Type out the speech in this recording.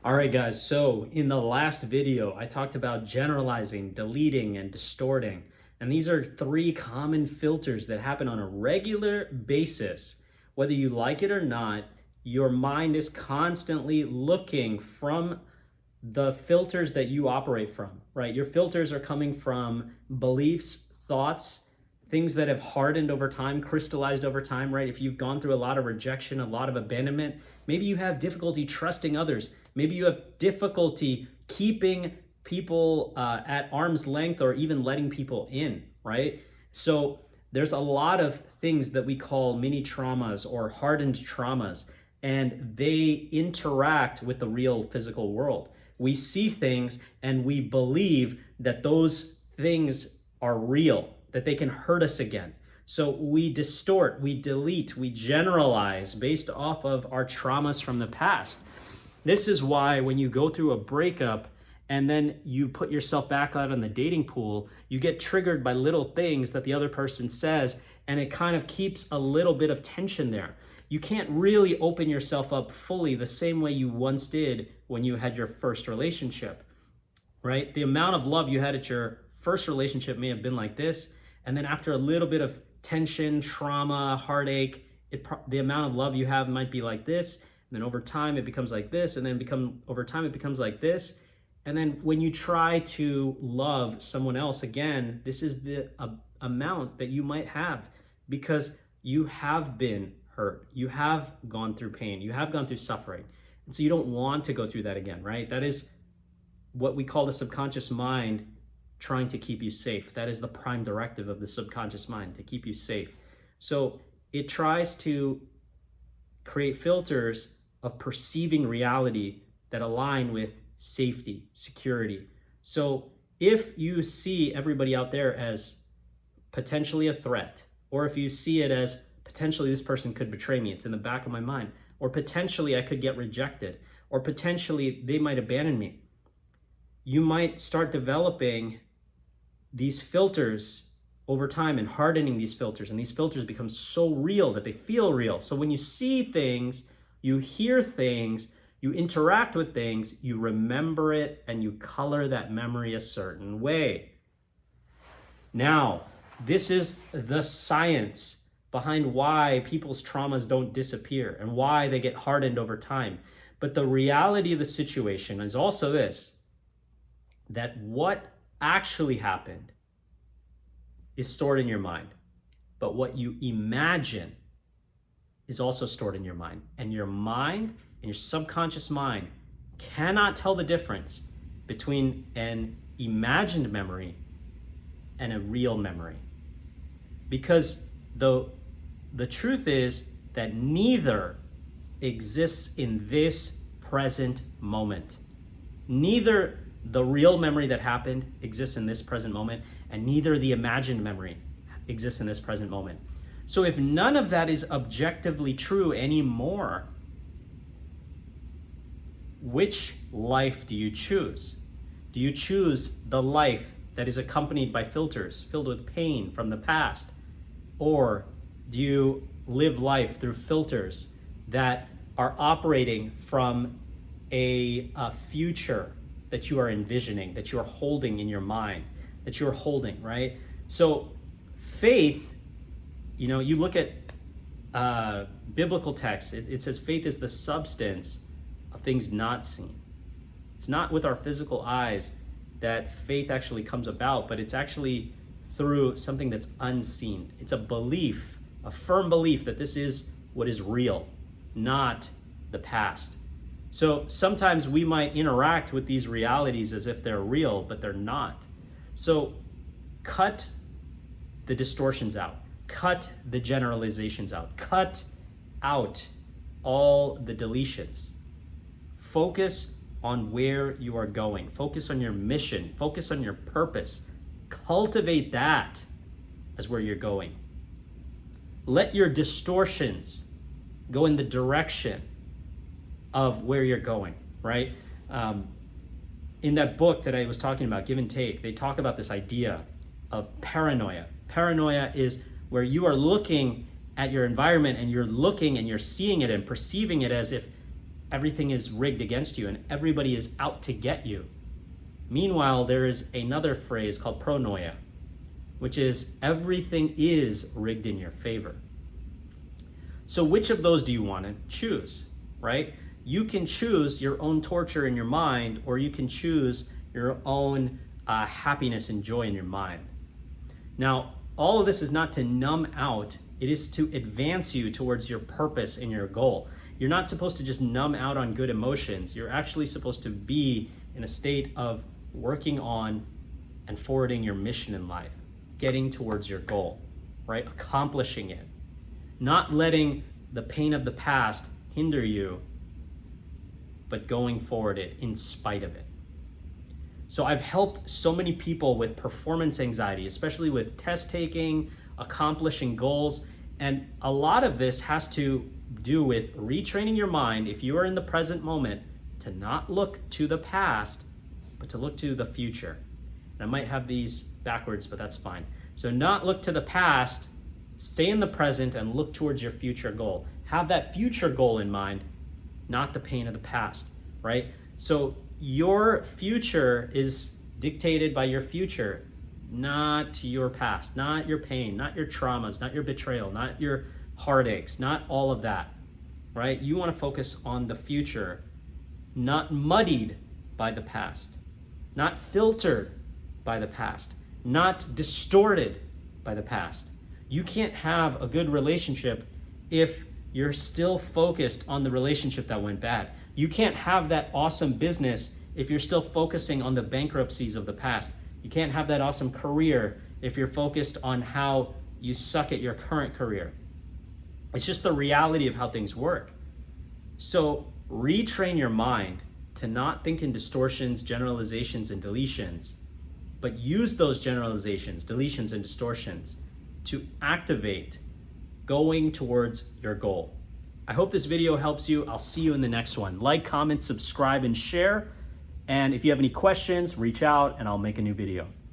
All right, guys, so in the last video, I talked about generalizing, deleting, and distorting. And these are three common filters that happen on a regular basis. Whether you like it or not, your mind is constantly looking from the filters that you operate from, right? Your filters are coming from beliefs, thoughts, things that have hardened over time, crystallized over time, right? If you've gone through a lot of rejection, a lot of abandonment, maybe you have difficulty trusting others. Maybe you have difficulty keeping people at arm's length or even letting people in, right? So there's a lot of things that we call mini traumas or hardened traumas, and they interact with the real physical world. We see things and we believe that those things are real, that they can hurt us again. So we distort, we delete, we generalize based off of our traumas from the past. This is why when you go through a breakup and then you put yourself back out in the dating pool, you get triggered by little things that the other person says, and it kind of keeps a little bit of tension there. You can't really open yourself up fully the same way you once did when you had your first relationship, right? The amount of love you had at your first relationship may have been like this, and then after a little bit of tension, trauma, heartache, the amount of love you have might be like this, and then over time it becomes like this, and then over time it becomes like this. And then when you try to love someone else again, this is the amount that you might have, because you have been hurt, you have gone through pain, you have gone through suffering. And so you don't want to go through that again, right? That is what we call the subconscious mind trying to keep you safe. That is the prime directive of the subconscious mind, to keep you safe. So it tries to create filters of perceiving reality that align with safety, security. So if you see everybody out there as potentially a threat, or if you see it as potentially this person could betray me, it's in the back of my mind, or potentially I could get rejected, or potentially they might abandon me, you might start developing these filters over time and hardening these filters, and these filters become so real that they feel real. So when you see things, you hear things, you interact with things, you remember it, and you color that memory a certain way. Now, this is the science behind why people's traumas don't disappear and why they get hardened over time. But the reality of the situation is also this, that what actually happened is stored in your mind, but what you imagine is also stored in your mind. And your mind and your subconscious mind cannot tell the difference between an imagined memory and a real memory. Because the truth is that neither exists in this present moment. Neither the real memory that happened exists in this present moment, and neither the imagined memory exists in this present moment. So if none of that is objectively true anymore, which life do you choose? Do you choose the life that is accompanied by filters, filled with pain from the past? Or do you live life through filters that are operating from a future that you are envisioning, that you are holding in your mind, that you're holding, right? So faith, you look at biblical texts, it says faith is the substance of things not seen. It's not with our physical eyes that faith actually comes about, but it's actually through something that's unseen. It's a belief, a firm belief that this is what is real, not the past. So sometimes we might interact with these realities as if they're real, but they're not. So cut the distortions out, cut the generalizations out, cut out all the deletions. Focus on where you are going. Focus on your mission. Focus on your purpose. Cultivate that as where you're going. Let your distortions go in the direction of where you're going, right? In that book that I was talking about, Give and Take, they talk about this idea of paranoia. Paranoia is where you are looking at your environment and you're looking and you're seeing it and perceiving it as if everything is rigged against you and everybody is out to get you. Meanwhile, there is another phrase called pronoia, which is everything is rigged in your favor. So which of those do you want to choose, right? You can choose your own torture in your mind, or you can choose your own happiness and joy in your mind. Now, all of this is not to numb out, it is to advance you towards your purpose and your goal. You're not supposed to just numb out on good emotions. You're actually supposed to be in a state of working on and forwarding your mission in life, getting towards your goal, right? Accomplishing it. Not letting the pain of the past hinder you, but going forward it in spite of it. So I've helped so many people with performance anxiety, especially with test taking, accomplishing goals. And a lot of this has to do with retraining your mind, if you are in the present moment, to not look to the past, but to look to the future. And I might have these backwards, but that's fine. So not look to the past, stay in the present and look towards your future goal. Have that future goal in mind, not the pain of the past, right? So your future is dictated by your future, not your past, not your pain, not your traumas, not your betrayal, not your heartaches, not all of that, right? You want to focus on the future, not muddied by the past, not filtered by the past, not distorted by the past. You can't have a good relationship if you're still focused on the relationship that went bad. You can't have that awesome business if you're still focusing on the bankruptcies of the past. You can't have that awesome career if you're focused on how you suck at your current career. It's just the reality of how things work. So retrain your mind to not think in distortions, generalizations, and deletions, but use those generalizations, deletions, and distortions to activate going towards your goal. I hope this video helps you. I'll see you in the next one. Like, comment, subscribe, and share. And if you have any questions, reach out and I'll make a new video.